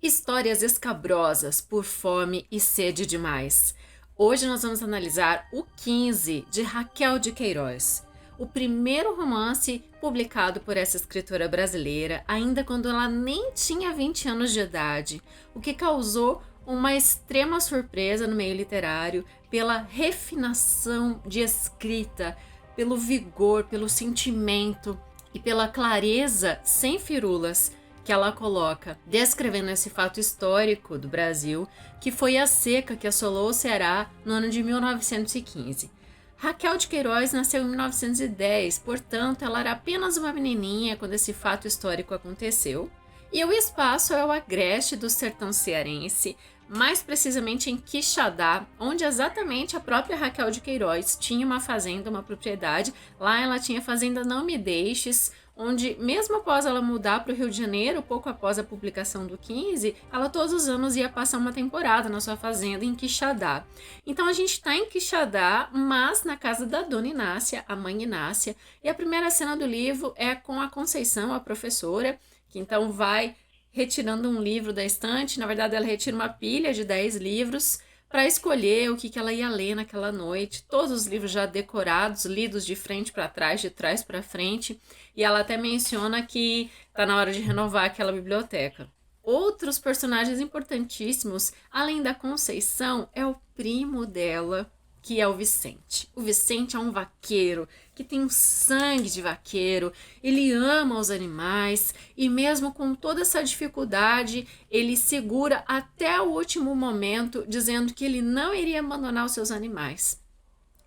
Histórias escabrosas por fome e sede demais. Hoje nós vamos analisar o 15 de Raquel de Queiroz, o primeiro romance publicado por essa escritora brasileira, ainda quando ela nem tinha 20 anos de idade, o que causou uma extrema surpresa no meio literário pela refinação de escrita, pelo vigor, pelo sentimento e pela clareza sem firulas que ela coloca, descrevendo esse fato histórico do Brasil, que foi a seca que assolou o Ceará no ano de 1915. Raquel de Queiroz nasceu em 1910, portanto, ela era apenas uma menininha quando esse fato histórico aconteceu. E o espaço é o agreste do sertão cearense, mais precisamente em Quixadá, onde exatamente a própria Raquel de Queiroz tinha uma fazenda, uma propriedade. Lá ela tinha a fazenda Não Me Deixes, onde mesmo após ela mudar para o Rio de Janeiro, pouco após a publicação do 15, ela todos os anos ia passar uma temporada na sua fazenda em Quixadá. Então a gente está em Quixadá, mas na casa da Dona Inácia, a mãe Inácia, e a primeira cena do livro é com a Conceição, a professora, que então vai retirando um livro da estante. Na verdade, ela retira uma pilha de 10 livros para escolher o que ela ia ler naquela noite. Todos os livros já decorados, lidos de frente para trás, de trás para frente. E ela até menciona que está na hora de renovar aquela biblioteca. Outros personagens importantíssimos, além da Conceição, é o primo dela, que é o Vicente. O Vicente é um vaqueiro que tem um sangue de vaqueiro, ele ama os animais e mesmo com toda essa dificuldade, ele segura até o último momento, dizendo que ele não iria abandonar os seus animais.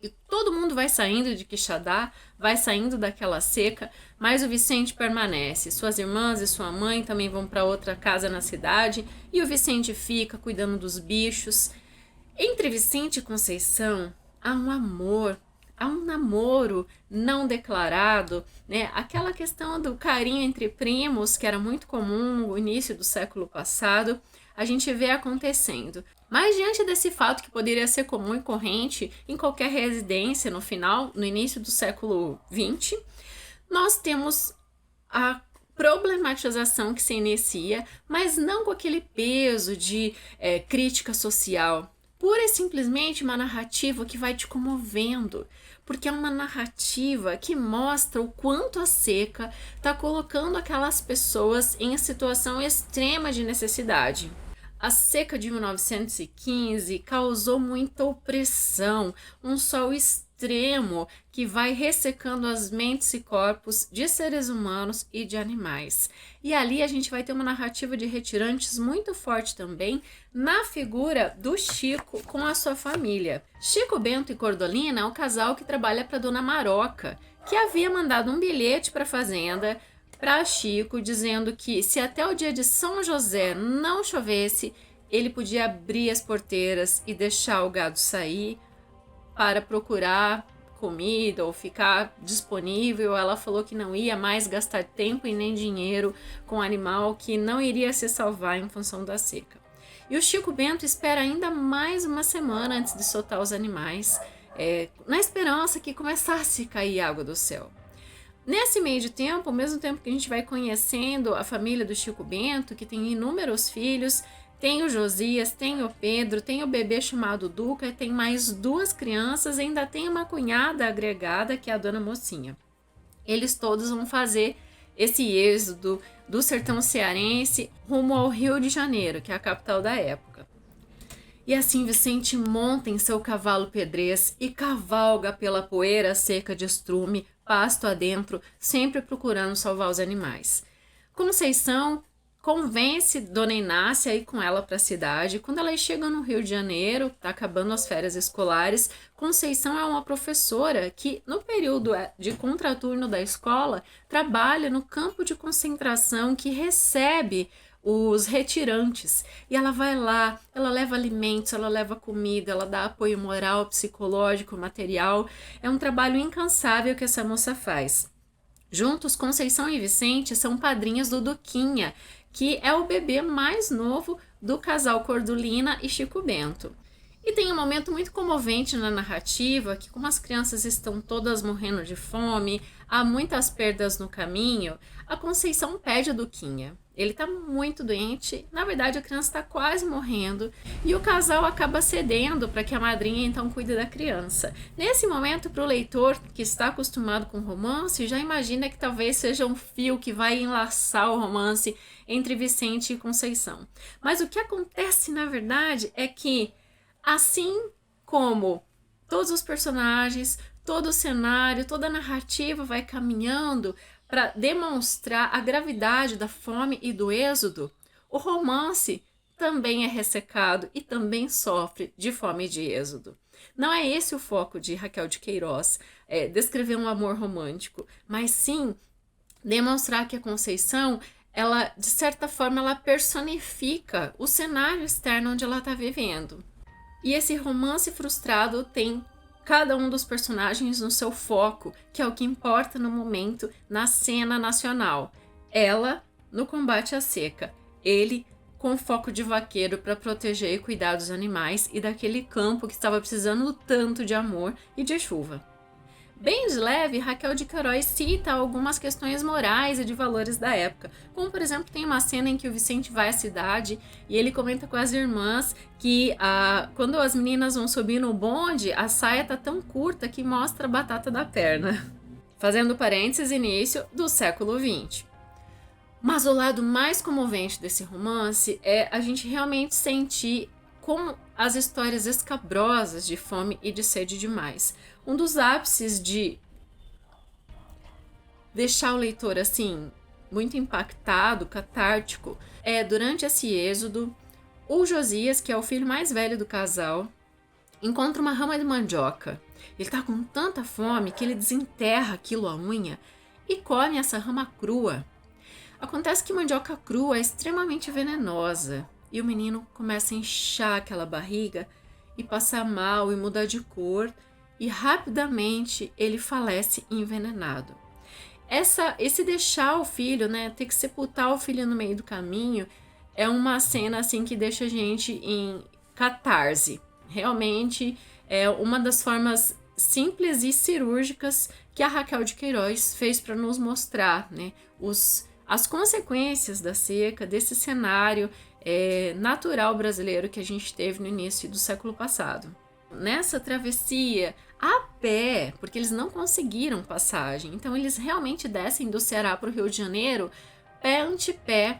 E todo mundo vai saindo de Quixadá, vai saindo daquela seca, mas o Vicente permanece. Suas irmãs e sua mãe também vão para outra casa na cidade e o Vicente fica cuidando dos bichos. Entre Vicente e Conceição há um amor, há um namoro não declarado, né? Aquela questão do carinho entre primos, que era muito comum no início do século passado, a gente vê acontecendo. Mas diante desse fato que poderia ser comum e corrente em qualquer residência no início do século XX, nós temos a problematização que se inicia, mas não com aquele peso de crítica social. Pura e simplesmente uma narrativa que vai te comovendo, porque é uma narrativa que mostra o quanto a seca está colocando aquelas pessoas em situação extrema de necessidade. A seca de 1915 causou muita opressão, um sol extremo que vai ressecando as mentes e corpos de seres humanos e de animais. E ali a gente vai ter uma narrativa de retirantes muito forte também na figura do Chico com a sua família. Chico Bento e Cordolina é o casal que trabalha para Dona Maroca, que havia mandado um bilhete para a fazenda para Chico, dizendo que se até o dia de São José não chovesse, ele podia abrir as porteiras e deixar o gado sair para procurar comida ou ficar disponível. Ela falou que não ia mais gastar tempo e nem dinheiro com um animal que não iria se salvar em função da seca. E o Chico Bento espera ainda mais uma semana antes de soltar os animais, na esperança que começasse a cair água do céu. Nesse meio de tempo, ao mesmo tempo que a gente vai conhecendo a família do Chico Bento, que tem inúmeros filhos, tem o Josias, tem o Pedro, tem o bebê chamado Duca, tem mais 2 crianças, ainda tem uma cunhada agregada, que é a Dona Mocinha. Eles todos vão fazer esse êxodo do sertão cearense rumo ao Rio de Janeiro, que é a capital da época. E assim Vicente monta em seu cavalo pedrez e cavalga pela poeira seca de estrume, pasto adentro, sempre procurando salvar os animais. Conceição convence Dona Inácia a ir com ela para a cidade. Quando elas chegam no Rio de Janeiro, está acabando as férias escolares, Conceição é uma professora que, no período de contraturno da escola, trabalha no campo de concentração que recebe os retirantes. E ela vai lá, ela leva alimentos, ela leva comida, ela dá apoio moral, psicológico, material. É um trabalho incansável que essa moça faz. Juntos, Conceição e Vicente são padrinhos do Duquinha, que é o bebê mais novo do casal Cordolina e Chico Bento. E tem um momento muito comovente na narrativa, que como as crianças estão todas morrendo de fome, há muitas perdas no caminho, a Conceição pede a Duquinha. Ele tá muito doente, na verdade a criança está quase morrendo e o casal acaba cedendo para que a madrinha então cuide da criança. Nesse momento, para o leitor que está acostumado com romance, já imagina que talvez seja um fio que vai enlaçar o romance entre Vicente e Conceição. Mas o que acontece na verdade é que, assim como todos os personagens, todo o cenário, toda a narrativa vai caminhando para demonstrar a gravidade da fome e do êxodo, o romance também é ressecado e também sofre de fome e de êxodo. Não é esse o foco de Raquel de Queiroz, descrever um amor romântico, mas sim demonstrar que a Conceição, ela, de certa forma, ela personifica o cenário externo onde ela está vivendo. E esse romance frustrado tem cada um dos personagens no seu foco, que é o que importa no momento, na cena nacional. Ela, no combate à seca. Ele, com foco de vaqueiro para proteger e cuidar dos animais e daquele campo que estava precisando tanto de amor e de chuva. Bem de leve, Raquel de Queiroz cita algumas questões morais e de valores da época, como por exemplo tem uma cena em que o Vicente vai à cidade e ele comenta com as irmãs que quando as meninas vão subir no bonde, a saia tá tão curta que mostra a batata da perna. Fazendo parênteses, início do século XX. Mas o lado mais comovente desse romance é a gente realmente sentir como as histórias escabrosas de fome e de sede demais. Um dos ápices de deixar o leitor assim muito impactado, catártico, é durante esse êxodo, o Josias, que é o filho mais velho do casal, encontra uma rama de mandioca. Ele tá com tanta fome que ele desenterra aquilo à unha e come essa rama crua. Acontece que mandioca crua é extremamente venenosa e o menino começa a inchar aquela barriga e passar mal e mudar de cor e rapidamente ele falece envenenado. Esse deixar o filho, né, ter que sepultar o filho no meio do caminho é uma cena assim que deixa a gente em catarse. Realmente é uma das formas simples e cirúrgicas que a Raquel de Queiroz fez para nos mostrar, né, as consequências da seca, desse cenário natural brasileiro que a gente teve no início do século passado. Nessa travessia a pé, porque eles não conseguiram passagem, então eles realmente descem do Ceará para o Rio de Janeiro pé ante pé,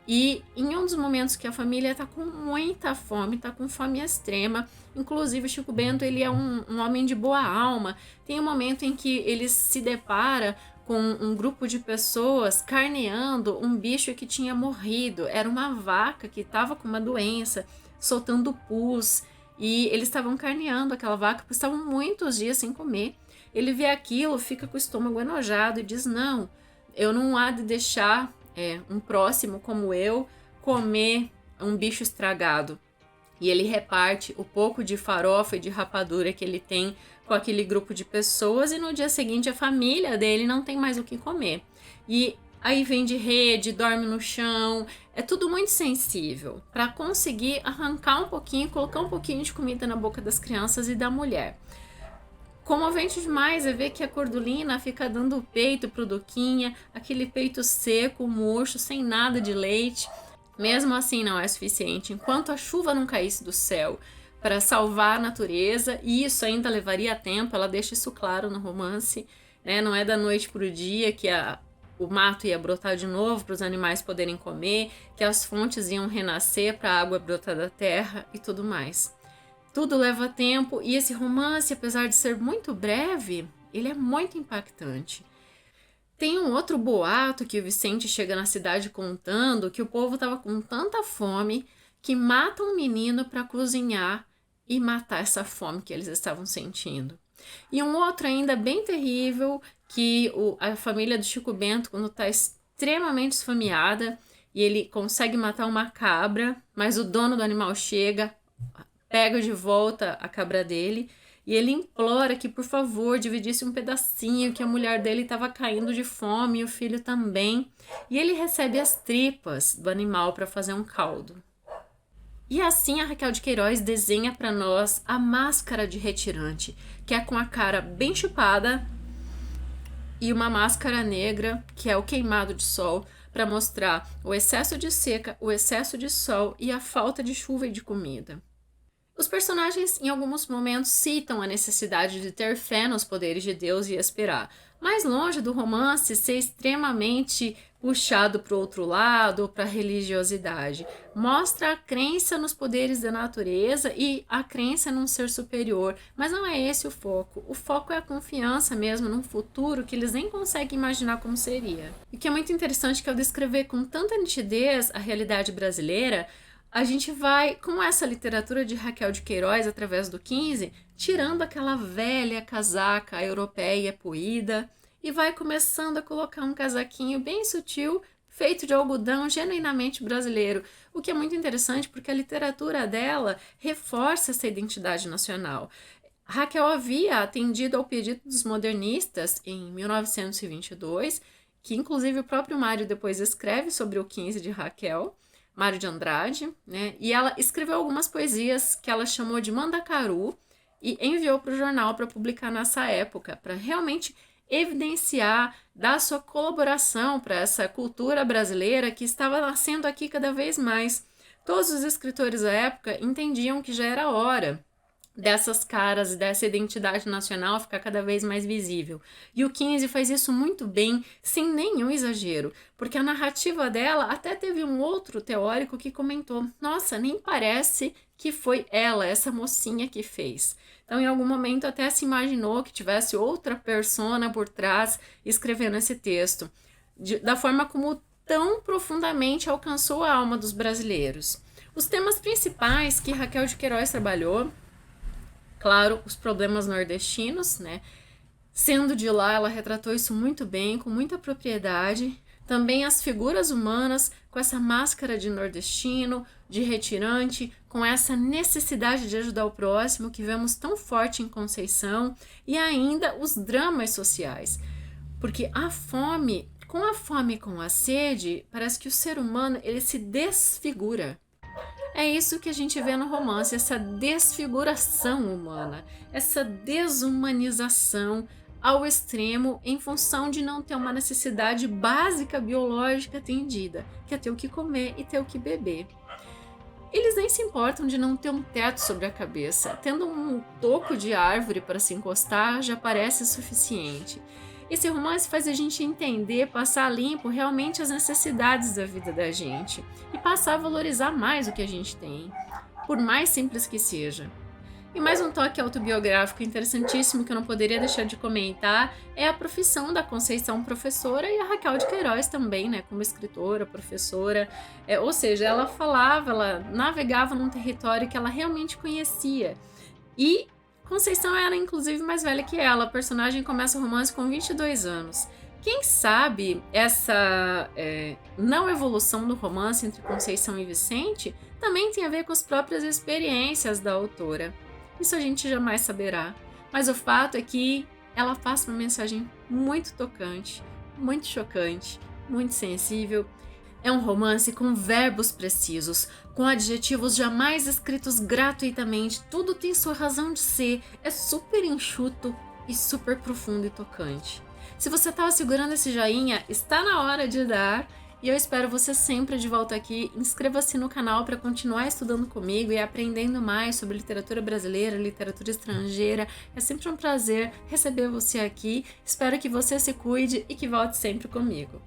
e em um dos momentos que a família está com muita fome, está com fome extrema, inclusive o Chico Bento ele é um homem de boa alma, tem um momento em que ele se depara com um grupo de pessoas carneando um bicho que tinha morrido. Era uma vaca que estava com uma doença, soltando pus, e eles estavam carneando aquela vaca porque estavam muitos dias sem comer. Ele vê aquilo, fica com o estômago enojado e diz: não, eu não há de deixar um próximo como eu comer um bicho estragado. E ele reparte o pouco de farofa e de rapadura que ele tem com aquele grupo de pessoas, e no dia seguinte a família dele não tem mais o que comer. E aí vem de rede, dorme no chão, é tudo muito sensível para conseguir arrancar um pouquinho, colocar um pouquinho de comida na boca das crianças e da mulher. Comovente demais é ver que a Cordulina fica dando o peito pro Duquinha, aquele peito seco, murcho, sem nada de leite. Mesmo assim não é suficiente, enquanto a chuva não caísse do céu para salvar a natureza, e isso ainda levaria tempo, ela deixa isso claro no romance, né? Não é da noite para o dia que o mato ia brotar de novo para os animais poderem comer, que as fontes iam renascer para a água brotar da terra e tudo mais. Tudo leva tempo, e esse romance, apesar de ser muito breve, ele é muito impactante. Tem um outro boato que o Vicente chega na cidade contando que o povo estava com tanta fome que mata um menino para cozinhar e matar essa fome que eles estavam sentindo. E um outro ainda bem terrível, que a família do Chico Bento, quando está extremamente esfomeada, e ele consegue matar uma cabra, mas o dono do animal chega, pega de volta a cabra dele, e ele implora que, por favor, dividisse um pedacinho, que a mulher dele estava caindo de fome e o filho também. E ele recebe as tripas do animal para fazer um caldo. E assim a Raquel de Queiroz desenha para nós a máscara de retirante, que é com a cara bem chupada, e uma máscara negra, que é o queimado de sol, para mostrar o excesso de seca, o excesso de sol e a falta de chuva e de comida. Os personagens, em alguns momentos, citam a necessidade de ter fé nos poderes de Deus e esperar, mas longe do romance ser extremamente puxado para o outro lado ou para a religiosidade. Mostra a crença nos poderes da natureza e a crença num ser superior, mas não é esse o foco. O foco é a confiança mesmo num futuro que eles nem conseguem imaginar como seria. E o que é muito interessante é que ao descrever com tanta nitidez a realidade brasileira, a gente vai, com essa literatura de Raquel de Queiroz, através do 15, tirando aquela velha casaca europeia poída e vai começando a colocar um casaquinho bem sutil, feito de algodão genuinamente brasileiro, o que é muito interessante porque a literatura dela reforça essa identidade nacional. Raquel havia atendido ao pedido dos modernistas em 1922, que inclusive o próprio Mário depois escreve sobre o 15 de Raquel, Mário de Andrade, né? E ela escreveu algumas poesias que ela chamou de Mandacaru e enviou para o jornal para publicar nessa época, para realmente evidenciar, dar sua colaboração para essa cultura brasileira que estava nascendo aqui cada vez mais. Todos os escritores da época entendiam que já era hora dessas caras, dessa identidade nacional ficar cada vez mais visível. E o 15 faz isso muito bem, sem nenhum exagero, porque a narrativa dela até teve um outro teórico que comentou: nossa, nem parece que foi ela, essa mocinha que fez. Então, em algum momento até se imaginou que tivesse outra persona por trás escrevendo esse texto, da forma como tão profundamente alcançou a alma dos brasileiros. Os temas principais que Raquel de Queiroz trabalhou, claro, os problemas nordestinos, né? Sendo de lá, ela retratou isso muito bem, com muita propriedade. Também as figuras humanas, com essa máscara de nordestino, de retirante, com essa necessidade de ajudar o próximo que vemos tão forte em Conceição, e ainda os dramas sociais. Porque a fome e com a sede, parece que o ser humano ele se desfigura. É isso que a gente vê no romance, essa desfiguração humana, essa desumanização ao extremo em função de não ter uma necessidade básica biológica atendida, que é ter o que comer e ter o que beber. Eles nem se importam de não ter um teto sobre a cabeça, tendo um toco de árvore para se encostar já parece suficiente. Esse romance faz a gente entender, passar limpo realmente as necessidades da vida da gente e passar a valorizar mais o que a gente tem, por mais simples que seja. E mais um toque autobiográfico interessantíssimo que eu não poderia deixar de comentar é a profissão da Conceição professora e a Raquel de Queiroz também, né, como escritora, professora, ou seja, ela falava, ela navegava num território que ela realmente conhecia. E Conceição era inclusive mais velha que ela, a personagem começa o romance com 22 anos. Quem sabe essa não evolução do romance entre Conceição e Vicente também tem a ver com as próprias experiências da autora. Isso a gente jamais saberá, mas o fato é que ela passa uma mensagem muito tocante, muito chocante, muito sensível. É um romance com verbos precisos, com adjetivos jamais escritos gratuitamente, tudo tem sua razão de ser, é super enxuto e super profundo e tocante. Se você estava segurando esse joinha, está na hora de dar, e eu espero você sempre de volta aqui. Inscreva-se no canal para continuar estudando comigo e aprendendo mais sobre literatura brasileira, literatura estrangeira. É sempre um prazer receber você aqui. Espero que você se cuide e que volte sempre comigo.